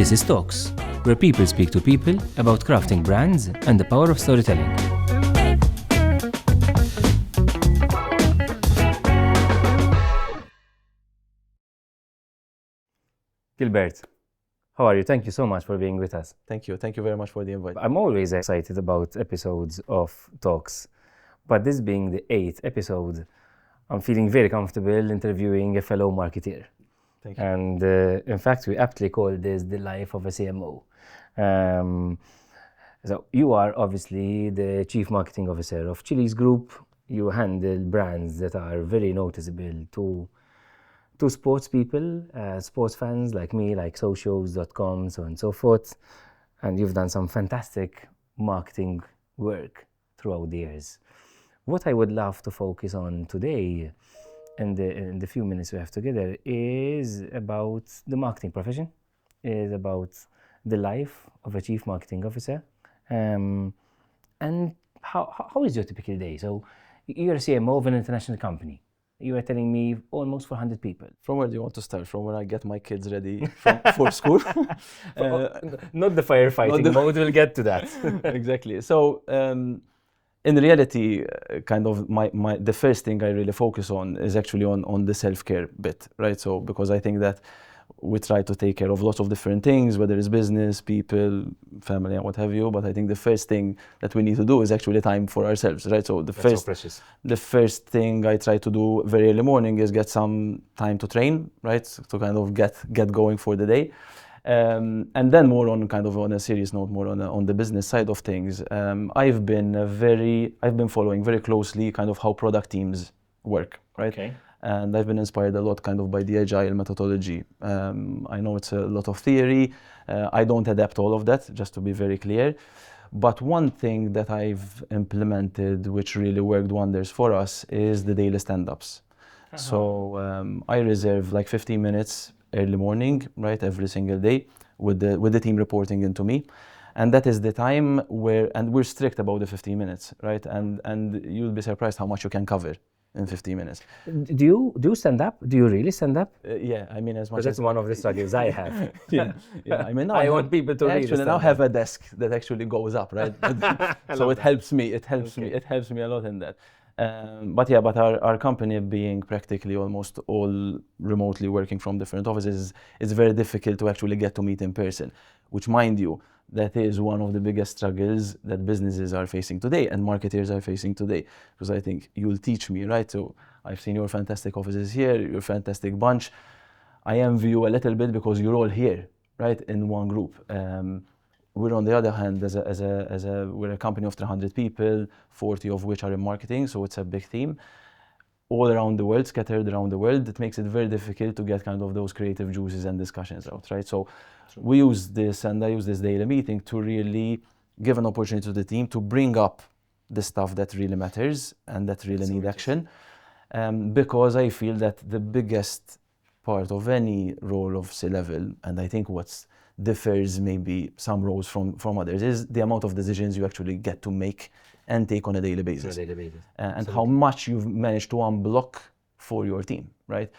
This is Talks, where people speak to people about crafting brands and the power of storytelling. Gilbert, how are you? Thank you so much for being with us. Thank you. Thank you very much for the invite. I'm always excited about episodes of Talks, but this being the 8th episode, I'm feeling very comfortable interviewing a fellow marketeer. Thank you. And in fact, we aptly call this the life of a CMO. So you are obviously the Chief Marketing Officer of Chiliz Group. You handle brands that are very noticeable to sports people, sports fans like me, like Socios.com, so on and so forth. And you've done some fantastic marketing work throughout the years. What I would love to focus on today, in the few minutes we have together, is about the marketing profession, is about the life of a chief marketing officer, and how is your typical day? So you're a CMO of an international company. You are telling me almost 400 people. From where do you want to start? From when I get my kids ready for school? Not the firefighting mode, we'll get to that. Exactly. So in reality, kind of the first thing I really focus on is actually on the self-care bit, right? So because I think that we try to take care of lots of different things, whether it's business, people, family, and what have you. But I think the first thing that we need to do is actually time for ourselves, right? So the first thing I try to do very early morning is get some time to train, right? To kind of get going for the day. And then more on a serious note, more on the business side of things. I've been following very closely kind of how product teams work, right? Okay. And I've been inspired a lot kind of by the agile methodology. I know it's a lot of theory. I don't adapt all of that, just to be very clear. But one thing that I've implemented, which really worked wonders for us, is the daily stand-ups. Uh-huh. So I reserve like 15 minutes early morning, right, every single day, with the team reporting into me. And that is the time and we're strict about the 15 minutes, right? And you'll be surprised how much you can cover in 15 minutes. Do you stand up? Do you really stand up? Yeah, I mean, as much as... That's one of the struggles I have. Yeah. I mean, now I want people to really actually now have a desk that actually goes up, right? So it helps me. It helps me a lot in that. But our company being practically almost all remotely working from different offices, it's very difficult to actually get to meet in person, which, mind you, that is one of the biggest struggles that businesses are facing today and marketers are facing today. Because I think you'll teach me, right? So I've seen your fantastic offices here, your fantastic bunch. I envy you a little bit because you're all here, right, in one group. We're on the other hand, we're a company of 300 people, 40 of which are in marketing, so it's a big team. All around the world, scattered around the world, it makes it very difficult to get kind of those creative juices and discussions out, right? So we use this, and I use this daily meeting to really give an opportunity to the team to bring up the stuff that really matters and that really need action. Because I feel that the biggest part of any role of C-level, and I think what's differs maybe some roles from others, is the amount of decisions you actually get to make and take on a daily basis. And how much you've managed to unblock for your team, right?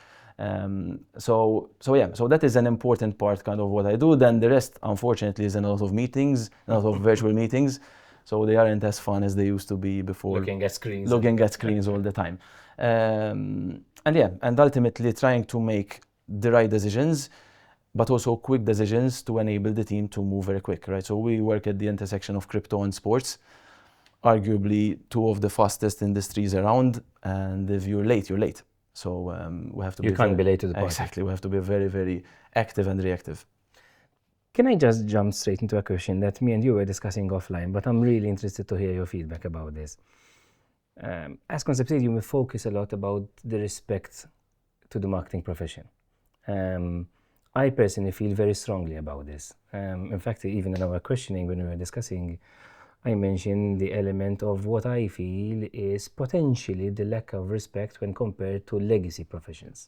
So that is an important part kind of what I do. Then the rest, unfortunately, is a lot of meetings, a lot of virtual meetings. So they aren't as fun as they used to be before. Looking at screens all the time. And ultimately trying to make the right decisions, but also quick decisions to enable the team to move very quick, right? So we work at the intersection of crypto and sports, arguably two of the fastest industries around, and if you're late, you're late. So we have to be late to the party. Exactly, we have to be very, very active and reactive. Can I just jump straight into a question that me and you were discussing offline, but I'm really interested to hear your feedback about this. As Concept, you may focus a lot about the respect to the marketing profession. I personally feel very strongly about this. In fact, even in our questioning when we were discussing, I mentioned the element of what I feel is potentially the lack of respect when compared to legacy professions.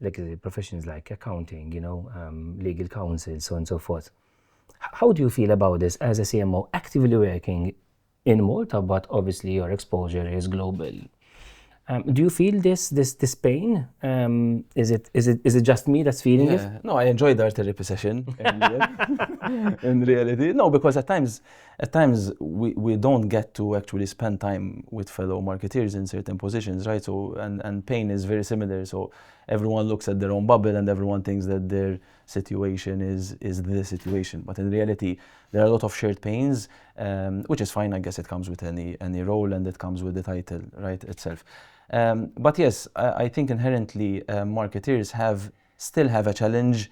Legacy professions like accounting, legal counsel, so on and so forth. How do you feel about this as a CMO actively working in Malta, but obviously your exposure is global? Do you feel this pain? Is it just me that's feeling it? No, I enjoyed our therapy session in reality. No, because at times we don't get to actually spend time with fellow marketeers in certain positions, right? So and pain is very similar. So everyone looks at their own bubble and everyone thinks that their situation is the situation. But in reality, there are a lot of shared pains, which is fine. I guess it comes with any role and it comes with the title, right, itself. But yes, I think inherently marketeers still have a challenge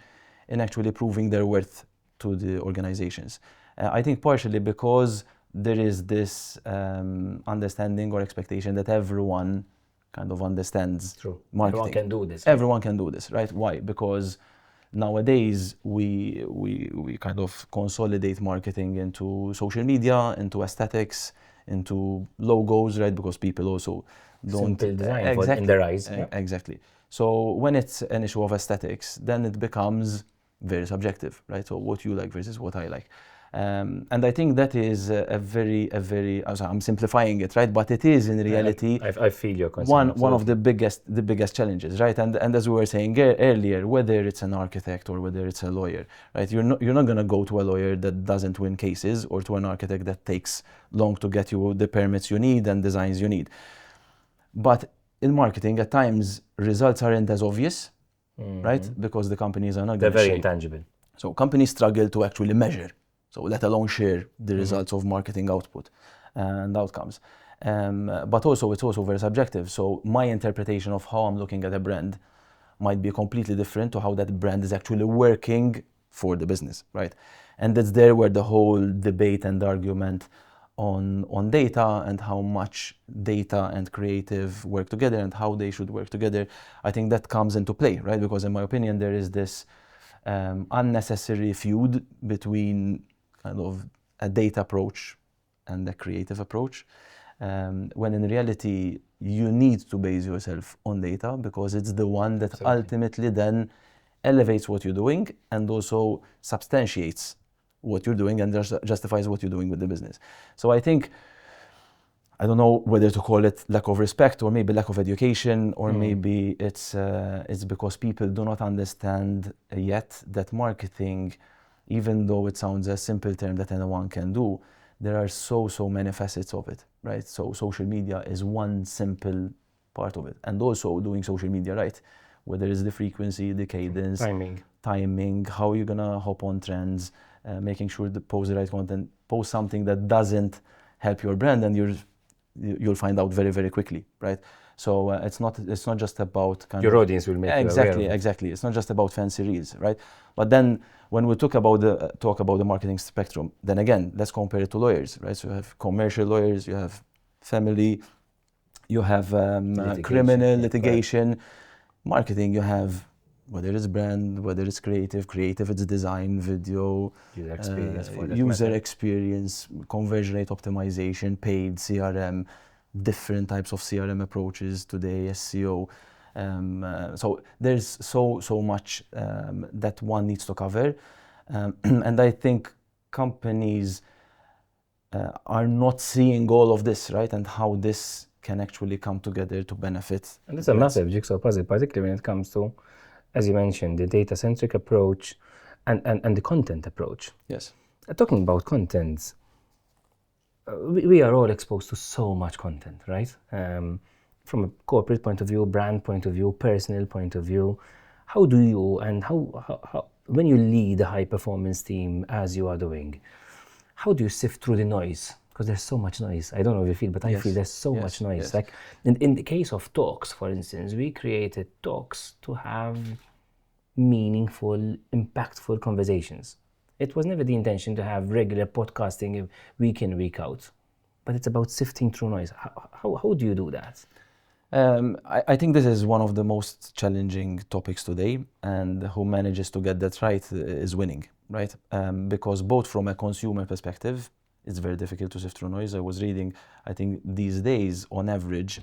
in actually proving their worth to the organizations. I think partially because there is this understanding or expectation that everyone kind of understands marketing. Everyone can do this. Everyone can do this, right? Why? Because nowadays we kind of consolidate marketing into social media, into aesthetics, into logos, right? Because people also don't simple design in their eyes. Exactly. So when it's an issue of aesthetics, then it becomes very subjective, right? So what you like versus what I like. And I think that is a very, I'm simplifying it, right? But it is in reality, I feel your concern. One of the biggest challenges, right? And as we were saying earlier, whether it's an architect or whether it's a lawyer, right? You're not gonna go to a lawyer that doesn't win cases, or to an architect that takes long to get you the permits you need and designs you need. But in marketing, at times results aren't as obvious, right? Because the companies are not. They're very intangible. So companies struggle to actually measure. So let alone share the results of marketing output and outcomes. But also it's also very subjective. So my interpretation of how I'm looking at a brand might be completely different to how that brand is actually working for the business, right? And that's there where the whole debate and argument on data and how much data and creative work together and how they should work together, I think that comes into play, right? Because in my opinion, there is this unnecessary feud between kind of a data approach and a creative approach, when in reality you need to base yourself on data because it's the one that ultimately then elevates what you're doing and also substantiates what you're doing and justifies what you're doing with the business. So I think, I don't know whether to call it lack of respect or maybe lack of education, or maybe it's because people do not understand yet that marketing, even though it sounds a simple term that anyone can do, there are so many facets of it, right? So social media is one simple part of it. And also doing social media right, whether it's the frequency, the cadence, timing, how you're gonna hop on trends, making sure to post the right content, post something that doesn't help your brand, and you'll find out very, very quickly, right? So it's not just about your audience will make you aware. Exactly. It's not just about fancy reels, right? But then when we talk about the marketing spectrum, then again, let's compare it to lawyers, right? So you have commercial lawyers, you have family, you have criminal litigation, marketing. You have whether it's brand, whether it's creative, it's design, video, user experience, conversion rate optimization, paid CRM, different types of CRM approaches today, SEO. So there's so much that one needs to cover, and I think companies are not seeing all of this, right, and how this can actually come together to benefit. And it's a massive jigsaw puzzle, particularly when it comes to, as you mentioned, the data-centric approach and the content approach. Yes. Talking about content, we are all exposed to so much content, right? From a corporate point of view, brand point of view, personal point of view. How do you, and how when you lead a high-performance team as you are doing, how do you sift through the noise? Because there's so much noise. I don't know if you feel, but I feel there's so much noise. Yes. Like in the case of talks, for instance, we created talks to have meaningful, impactful conversations. It was never the intention to have regular podcasting week in, week out, but it's about sifting through noise. How do you do that? I think this is one of the most challenging topics today, and who manages to get that right is winning, right? Because both from a consumer perspective, it's very difficult to sift through noise. I was reading, I think these days, on average,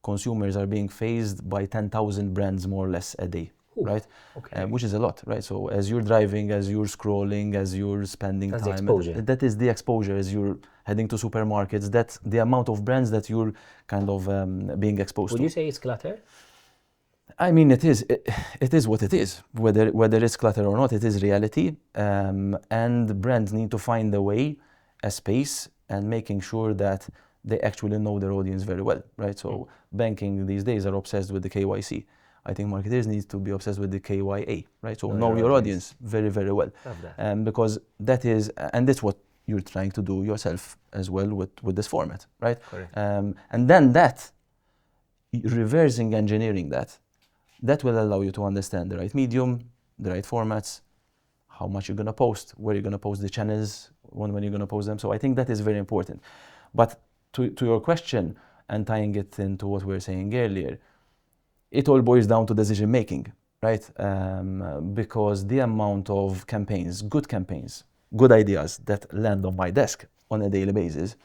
consumers are being faced by 10,000 brands more or less a day, right? Okay. Which is a lot, right? So as you're driving, as you're scrolling, as you're spending time, exposure. that is the exposure. As you're heading to supermarkets, that the amount of brands that you're kind of being exposed Would to. you say it's clutter? I mean, it is what it is. Whether it's clutter or not, it is reality. And brands need to find a way, a space, and making sure that they actually know their audience very well, right? So banking these days are obsessed with the KYC. I think marketers need to be obsessed with the KYA, right? So know your audience very, very well. Love that. Because that is, and that's what you're trying to do yourself as well with this format, right? Correct. And then that, reversing engineering that will allow you to understand the right medium, the right formats, how much you're going to post, where you're going to post the channels, when you're going to post them. So I think that is very important. But to your question, and tying it into what we were saying earlier, it all boils down to decision making, right? Because the amount of campaigns, good ideas that land on my desk on a daily basis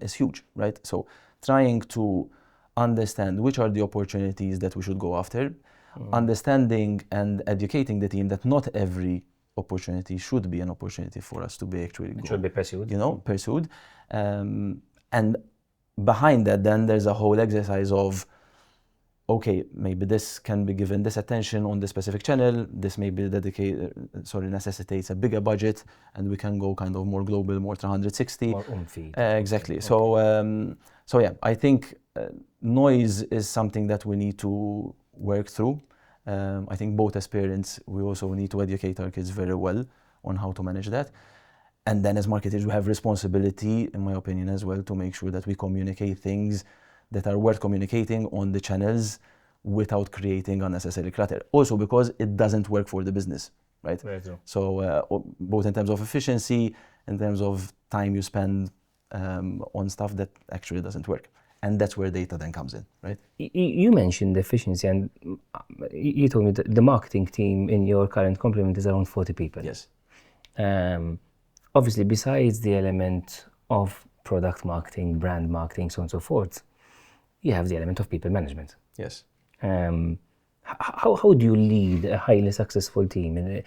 is huge, right? So trying to understand which are the opportunities that we should go after, understanding and educating the team that not every opportunity should be an opportunity for us to be actually It should be pursued. Pursued. And behind that, then there's a whole exercise of, okay, maybe this can be given this attention on this specific channel, this may be necessitates a bigger budget, and we can go kind of more global, more 360. More oomphy. Exactly. Okay. So yeah, I think noise is something that we need to work through. I think both as parents, we also need to educate our kids very well on how to manage that. And then as marketers, we have responsibility, in my opinion, as well, to make sure that we communicate things that are worth communicating on the channels without creating unnecessary clutter. Also because it doesn't work for the business, right? Very true. So both in terms of efficiency, in terms of time you spend on stuff that actually doesn't work. And that's where data then comes in, right? You mentioned efficiency, and you told me that the marketing team in your current complement is around 40 people. Yes. Obviously, besides the element of product marketing, brand marketing, so on and so forth, you have the element of people management. Yes. How do you lead a highly successful team? And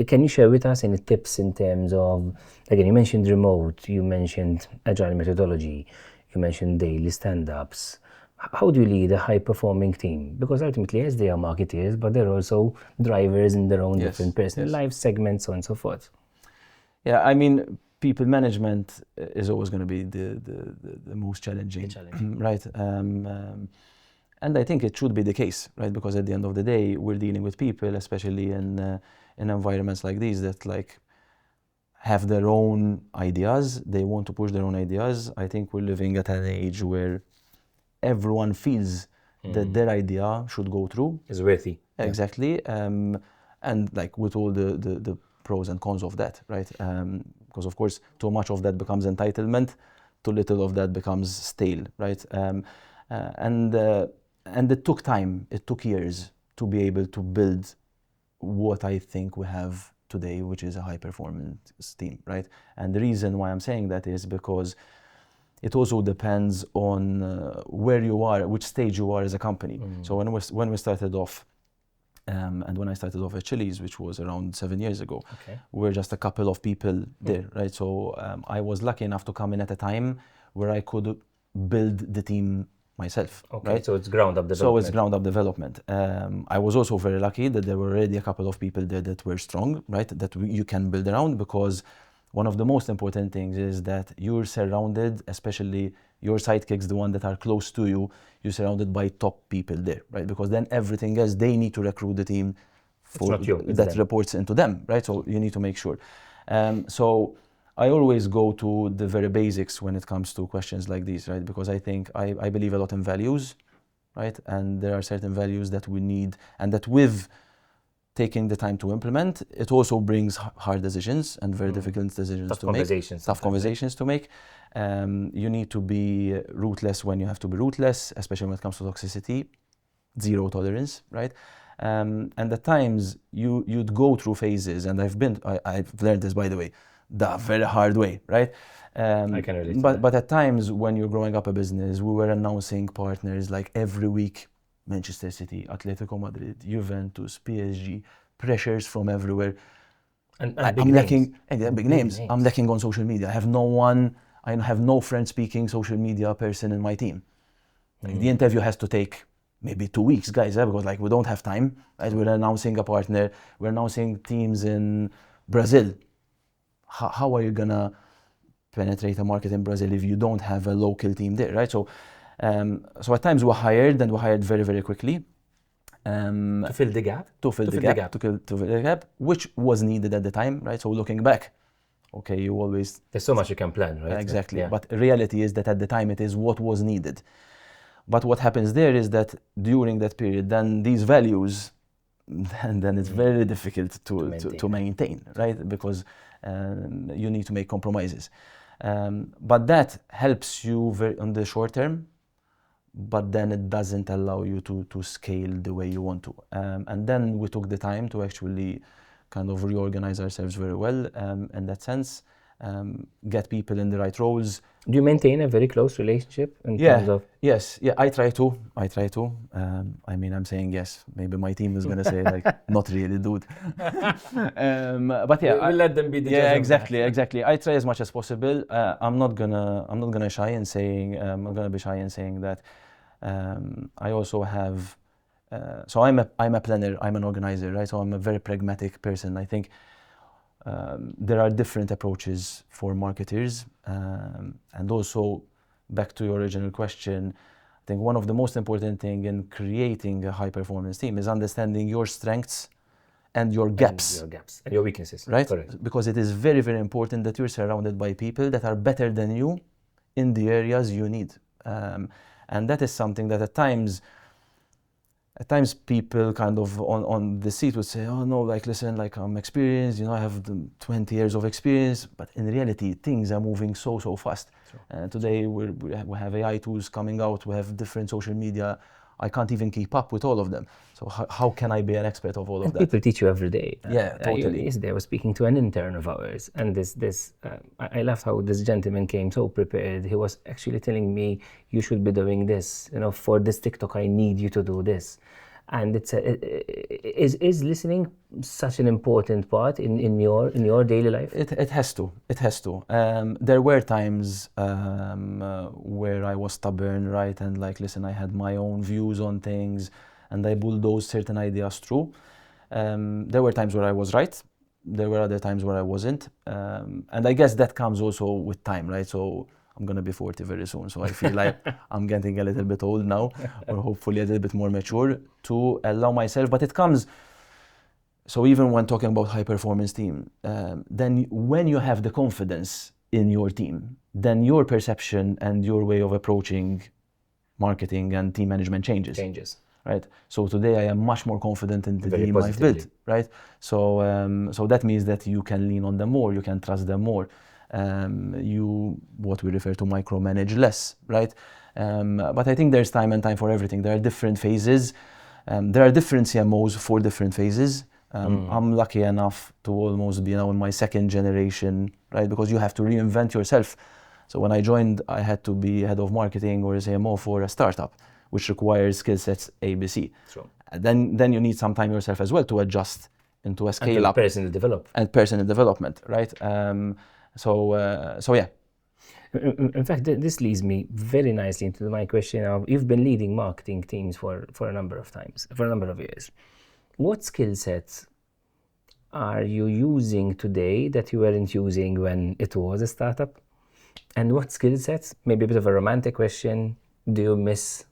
can you share with us any tips in terms of, again, you mentioned remote, you mentioned agile methodology, you mentioned daily stand-ups. How do you lead a high-performing team? Because ultimately, yes, they are marketeers, but they're also drivers in their own different personal life segments, so on and so forth. Yeah, I mean, people management is always going to be the most challenging, right? And I think it should be the case, right? Because at the end of the day, we're dealing with people, especially in environments like these, that like have their own ideas. They want to push their own ideas. I think we're living at an age where everyone feels that their idea should go through. Is worthy. Exactly. And like with all the pros and cons of that, right? Because of course, too much of that becomes entitlement, too little of that becomes stale, right? And it took time, it took years to be able to build what I think we have today, which is a high-performance team, right? And the reason why I'm saying that is because it also depends on where you are, which stage you are as a company. So when we started off, and when I started off at Chiliz, which was around 7 years ago, we were just a couple of people there, right? So I was lucky enough to come in at a time where I could build the team myself. Okay, right? so it's ground up development. So it's ground up development. I was also very lucky that there were already a couple of people there that were strong, right? That you can build around, because one of the most important things is that you're surrounded, especially your sidekicks, the one that are close to you, you're surrounded by top people there, right? Because then everything else, they need to recruit the team that reports into them, right? So you need to make sure. So I always go to the very basics when it comes to questions like these, right? Because I think I believe a lot in values, right? And there are certain values that we need, and that with taking the time to implement, it also brings hard decisions and very difficult decisions to make. Tough conversations to make. You need to be ruthless when you have to be ruthless, especially when it comes to toxicity. Zero tolerance, right? And at times you'd go through phases, and I've learned this, by the way, the very hard way, right? I can relate to that. But at times when you're growing up a business, we were announcing partners like every week. Manchester City, Atletico Madrid, Juventus, PSG, pressures from everywhere. And big I'm names. lacking big names. I'm names. lacking on social media. I have no one. I have no French-speaking social media person in my team. Like, the interview has to take maybe 2 weeks, guys, because like we don't have time. Right? We're announcing a partner. We're announcing teams in Brazil. How are you gonna penetrate a market in Brazil if you don't have a local team there, right? So at times we hired very, very quickly. To fill the gap? To fill the gap, which was needed at the time, right? So looking back, okay, you always... There's so much you can plan, right? Exactly, but reality is that at the time it is what was needed. But what happens there is that during that period, then these values, then it's very difficult to maintain, right? Because you need to make compromises. But that helps you on the short term, but then it doesn't allow you to scale the way you want to. And then we took the time to actually kind of reorganize ourselves very well in that sense, get people in the right roles. Do you maintain a very close relationship in terms of... Yes, I try to. I mean, I'm saying yes. Maybe my team is gonna say like, not really, dude. But yeah, we'll let them be the judge. Yeah, exactly. I try as much as possible. I'm not gonna be shy in saying that. I also have. So I'm a planner. I'm an organizer, right? So I'm a very pragmatic person. I think there are different approaches for marketers, and also back to your original question, I think one of the most important thing in creating a high performance team is understanding your strengths and your gaps. And your weaknesses. Right? Correct. Because it is very, very important that you're surrounded by people that are better than you in the areas you need. And that is something that at times people kind of on the seat would say, oh no, like listen, like I'm experienced, I have 20 years of experience, but in reality things are moving so fast. Sure. Today we have AI tools coming out, we have different social media. I can't even keep up with all of them. So how can I be an expert of all of that? People teach you every day. Yeah, totally. Yesterday I was speaking to an intern of ours, and I loved how this gentleman came so prepared. He was actually telling me, you should be doing this. For this TikTok, I need you to do this. And is listening such an important part in your daily life? It has to. There were times where I was stubborn, right? And like, listen, I had my own views on things, and I bulldozed certain ideas through. There were times where I was right. There were other times where I wasn't. And I guess that comes also with time, right? So I'm going to be 40 very soon, so I feel like I'm getting a little bit old now, or hopefully a little bit more mature to allow myself. But it comes, so even when talking about high performance team, then when you have the confidence in your team, then your perception and your way of approaching marketing and team management changes. Right. So today I am much more confident in the team I've built. Right. So that means that you can lean on them more, you can trust them more. What we refer to micromanage less, right? But I think there's time for everything. There are different phases. There are different CMOs for different phases. I'm lucky enough to almost be now in my second generation, right? Because you have to reinvent yourself. So when I joined, I had to be head of marketing or a CMO for a startup, which requires skill sets ABC. Sure. Then you need some time yourself as well to adjust into a scale up. And personal development, right? So yeah. In fact, this leads me very nicely into my question of, you've been leading marketing teams for a number of years. What skill sets are you using today that you weren't using when it was a startup? And what skill sets, maybe a bit of a romantic question, do you miss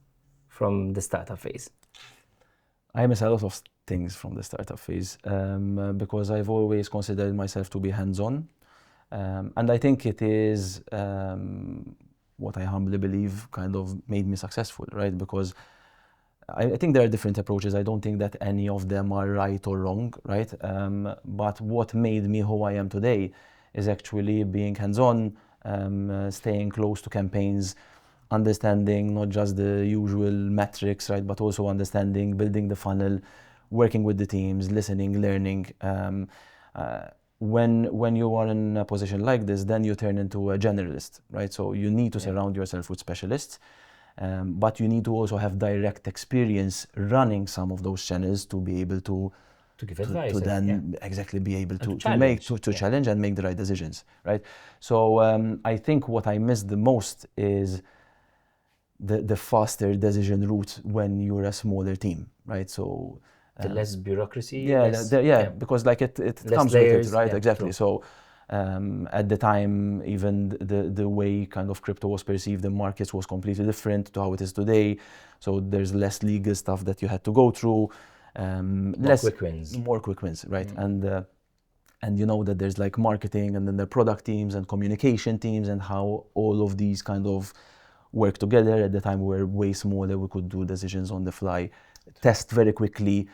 from the startup phase? I miss a lot of things from the startup phase because I've always considered myself to be hands-on. And I think it is what I humbly believe kind of made me successful, right? Because I think there are different approaches. I don't think that any of them are right or wrong, right? But what made me who I am today is actually being hands-on, staying close to campaigns, understanding not just the usual metrics, right? But also understanding, building the funnel, working with the teams, listening, learning. When you are in a position like this, then you turn into a generalist, right? So you need to surround yourself with specialists, but you need to also have direct experience running some of those channels to be able to to give advice, to then yeah. exactly be able And to make challenge, to yeah. challenge and make the right decisions, right? So I think what I miss the most is the faster decision route when you're a smaller team, right? So The less bureaucracy, yeah, less, because like it less comes layers, with it, right? yeah, Exactly. true. So at the time, even the way kind of crypto was perceived in markets was completely different to how it is today. So there's less legal stuff that you had to go through, More quick wins. more quick wins, right? And you know that there's like marketing and then the product teams and communication teams and how all of these kind of work together. At the time we were way smaller, we could do decisions on the fly, test very quickly,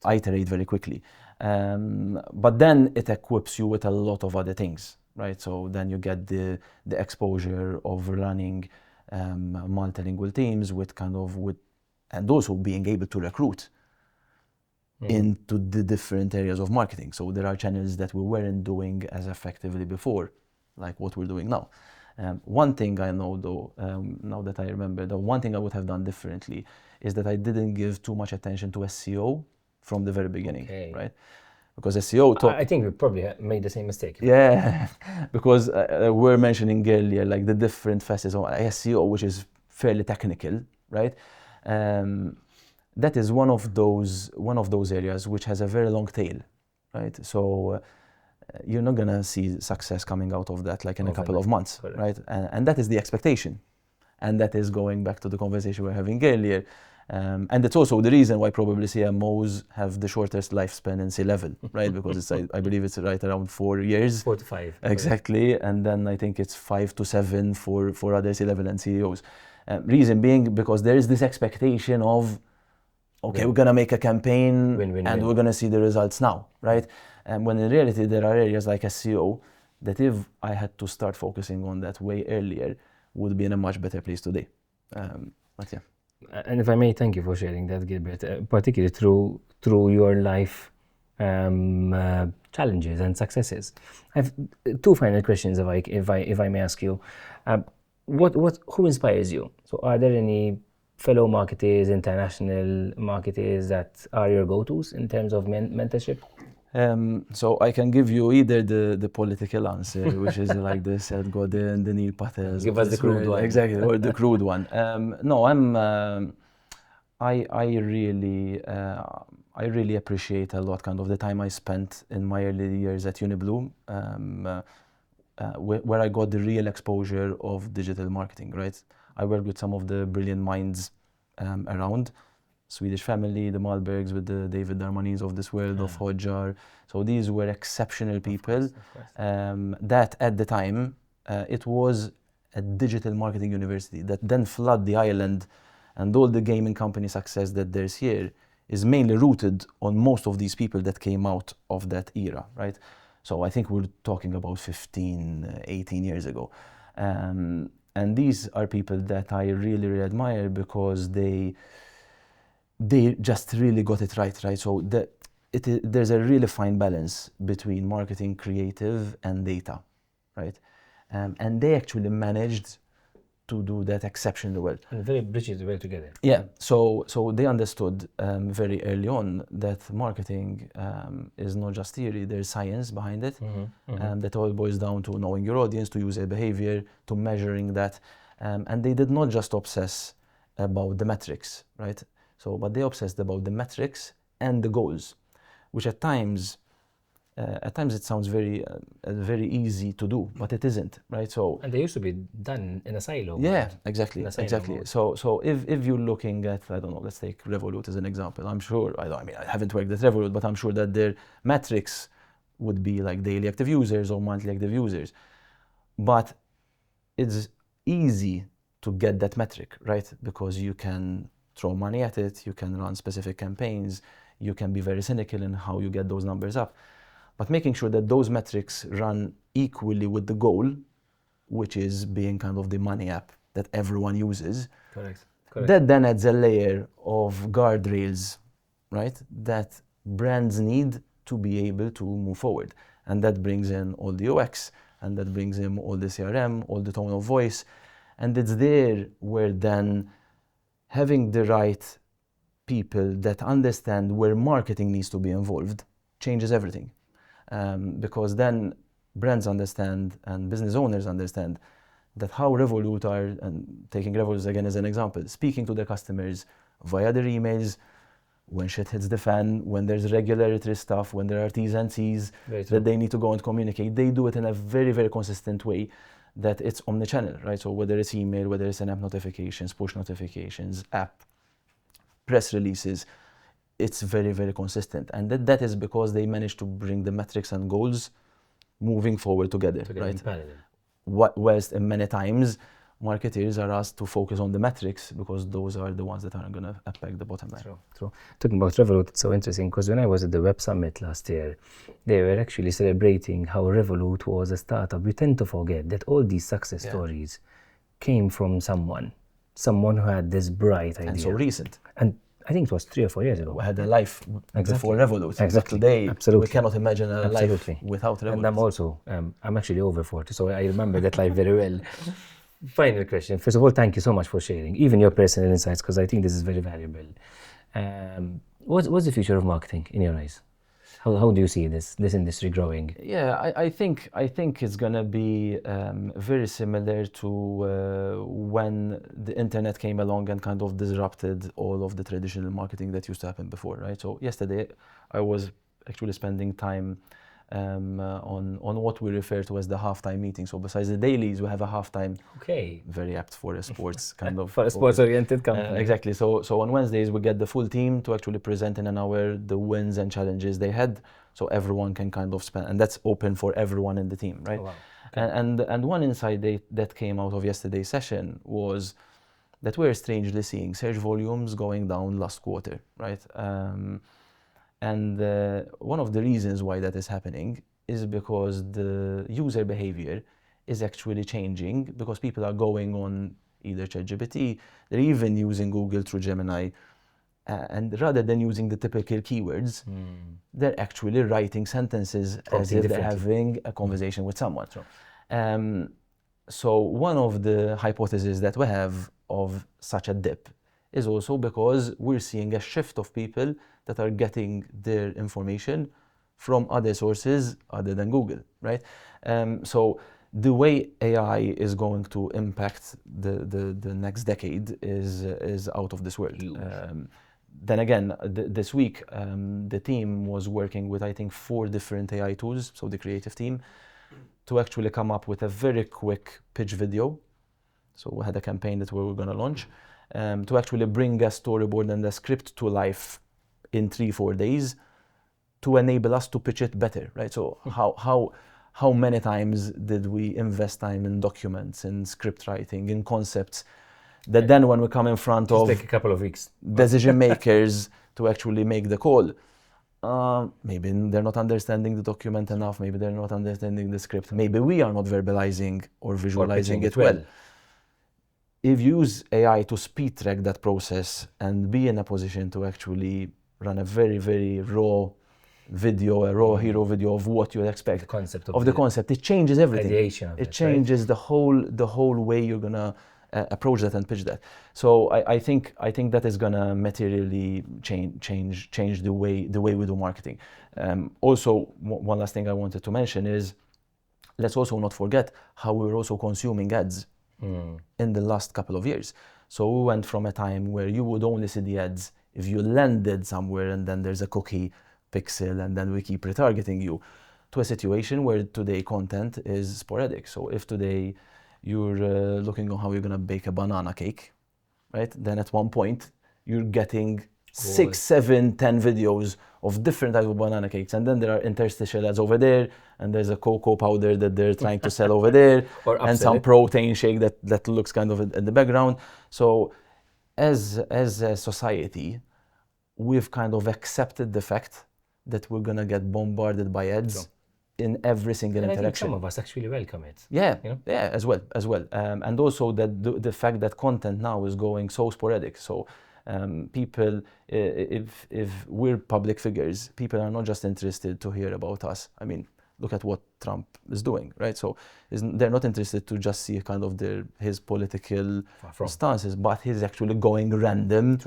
iterate very quickly. But then it equips you with a lot of other things, right? So then you get the exposure of running multilingual teams and also being able to recruit into the different areas of marketing. So there are channels that we weren't doing as effectively before, like what we're doing now. One thing I know though, now that I remember, the one thing I would have done differently is that I didn't give too much attention to SEO from the very beginning, right? Because SEO I think we probably made the same mistake. Yeah, because we're mentioning earlier like the different facets of SEO, which is fairly technical, right? That is one of those areas which has a very long tail, right? So you're not gonna see success coming out of that like in a couple of months, right? And that is the expectation, and that is going back to the conversation we were having earlier. And it's also the reason why probably CMOs have the shortest lifespan in C-level, right? Because it's I believe it's right around 4 years. 4 to 5. Exactly, and then I think it's 5 to 7 for other C-level and CEOs. Reason being because there is this expectation of, okay, we're gonna make a campaign and we're gonna see the results now, right? And when in reality there are areas like SEO that if I had to start focusing on that way earlier, would be in a much better place today. But yeah. And if I may, thank you for sharing that, Gilbert, particularly through your life challenges and successes. I have 2 final questions, if I may ask you. Who inspires you? So, are there any fellow marketers, international marketers that are your go-tos in terms of mentorship? So I can give you either the political answer, which is like the Seth Godin, the Neil Patels. Give us the crude one. Exactly, or the crude one. No, I really appreciate a lot kind of the time I spent in my early years at Unibloom, where I got the real exposure of digital marketing, right? I worked with some of the brilliant minds around. Swedish Family, the Malbergs with the David Darmanis of this world, of Hodjar. So these were exceptional people Of course. that at the time, it was a digital marketing university that then flooded the island, and all the gaming company success that there's here is mainly rooted on most of these people that came out of that era, right? So I think we're talking about 15, 18 years ago. And these are people that I really, really admire because they just really got it right? So there's a really fine balance between marketing, creative, and data, right? And they actually managed to do that exceptionally well. And very bridges well together. Yeah, so they understood very early on that marketing is not just theory, there's science behind it. That all boils down to knowing your audience, to user behavior, to measuring that. And they did not just obsess about the metrics, right? But they obsessed about the metrics and the goals, which at times it sounds very easy to do, but it isn't, right? And they used to be done in a silo. Yeah, exactly. Mode. So if you're looking at, I don't know, let's take Revolut as an example. I'm sure I haven't worked at Revolut, but I'm sure that their metrics would be like daily active users or monthly active users. But it's easy to get that metric, right? Because you can throw money at it, you can run specific campaigns, you can be very cynical in how you get those numbers up. But making sure that those metrics run equally with the goal, which is being kind of the money app that everyone uses. Correct. That then adds a layer of guardrails, right? That brands need to be able to move forward. And that brings in all the UX, and that brings in all the CRM, all the tone of voice. And it's there where then having the right people that understand where marketing needs to be involved changes everything. Because then brands understand and business owners understand that how Revolut are, and taking Revolut again as an example, speaking to their customers via their emails, when shit hits the fan, when there's regulatory stuff, when there are T's and C's that they need to go and communicate, they do it in a very, very consistent way that it's omnichannel, right? So whether it's email, whether it's an app notifications, push notifications, app, press releases, it's very, very consistent. And that is because they managed to bring the metrics and goals moving forward together, right? Whilst many times marketeers are asked to focus on the metrics because those are the ones that are going to affect the bottom line. True. Talking about Revolut, it's so interesting because when I was at the Web Summit last year, they were actually celebrating how Revolut was a startup. We tend to forget that all these success stories came from someone who had this bright idea. And so recent. And I think it was 3 or 4 years ago. We had a life before Revolut. Exactly. Today, Absolutely. we cannot imagine a life without Revolut. And I'm also, I'm actually over 40, so I remember that life very well. Final question. First of all, thank you so much for sharing, even your personal insights, because I think this is very valuable. What's the future of marketing in your eyes? How do you see this industry growing? Yeah, I think it's gonna be very similar to when the internet came along and kind of disrupted all of the traditional marketing that used to happen before, right? So yesterday, I was actually spending time on what we refer to as the halftime meeting. So besides the dailies, we have a halftime. Okay. Very apt for a sports kind of. For a sports-oriented company. Exactly. So on Wednesdays, we get the full team to actually present in an hour the wins and challenges they had. So everyone can kind of spend, and that's open for everyone in the team, right? Oh, wow. Okay. And one insight that came out of yesterday's session was that we're strangely seeing search volumes going down last quarter, right? And one of the reasons why that is happening is because the user behavior is actually changing because people are going on either ChatGPT, they're even using Google through Gemini, and rather than using the typical keywords, they're actually writing sentences as if they're having a conversation with someone. Sure. So one of the hypotheses that we have of such a dip is also because we're seeing a shift of people that are getting their information from other sources other than Google, right? So the way AI is going to impact the next decade is out of this world. Then again, this week, the team was working with, I think, 4 different AI tools, so the creative team, to actually come up with a very quick pitch video. So we had a campaign that we were going to launch to actually bring a storyboard and a script to life in 3-4 days to enable us to pitch it better, right? So how many times did we invest time in documents, in script writing, in concepts, that then when we come in front of take a couple of weeks decision makers to actually make the call, maybe they're not understanding the document enough, maybe they're not understanding the script, maybe we are not verbalizing or visualizing it well. If you use AI to speed track that process and be in a position to actually run a very, very raw video, a raw hero video of what you expect, the concept, it changes everything. It changes the whole way you're gonna approach that and pitch that. So I think that is gonna materially change the way we do marketing. Also, one last thing I wanted to mention is, let's also not forget how we're also consuming ads in the last couple of years. So we went from a time where you would only see the ads if you landed somewhere and then there's a cookie pixel and then we keep retargeting you, to a situation where today content is sporadic. So if today you're looking on how you're gonna bake a banana cake, right? Then at one point you're getting 6, 7, 10 videos of different types of banana cakes, and then there are interstitial ads over there, and there's a cocoa powder that they're trying to sell over there, and some protein shake that looks kind of in the background. So as a society, we've kind of accepted the fact that we're gonna get bombarded by ads in every single interaction. I think some of us actually welcome it. Yeah, you know? Yeah, as well. And also that the fact that content now is going so sporadic. So people, if we're public figures, people are not just interested to hear about us. I mean, look at what Trump is doing, right? So they're not interested to just see kind of his political stances, but he's actually going random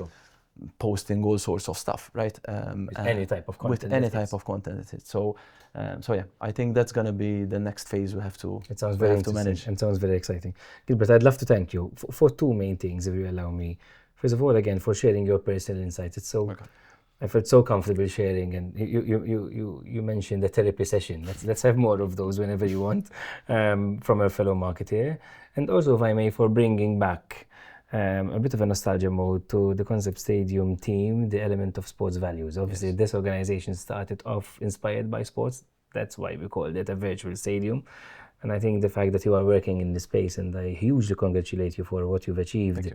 posting all sorts of stuff, right? With any type of content. With any type of content. So yeah, I think that's gonna be the next phase we have to. It sounds very to manage. It sounds very exciting. Gilbert, I'd love to thank you for two main things, if you allow me. First of all, again, for sharing your personal insights. It's so. Okay. I felt so comfortable sharing, and you mentioned the therapy session. Let's have more of those whenever you want, from a fellow marketer, and also, if I may, for bringing back a bit of a nostalgia mode to the Concept Stadium team, the element of sports values. Obviously, yes. This organization started off inspired by sports. That's why we called it a virtual stadium. And I think the fact that you are working in this space, and I hugely congratulate you for what you've achieved,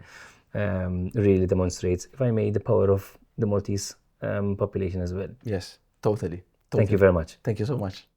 really demonstrates, if I may, the power of the Maltese population as well. Yes, totally. Thank you very much. Thank you so much.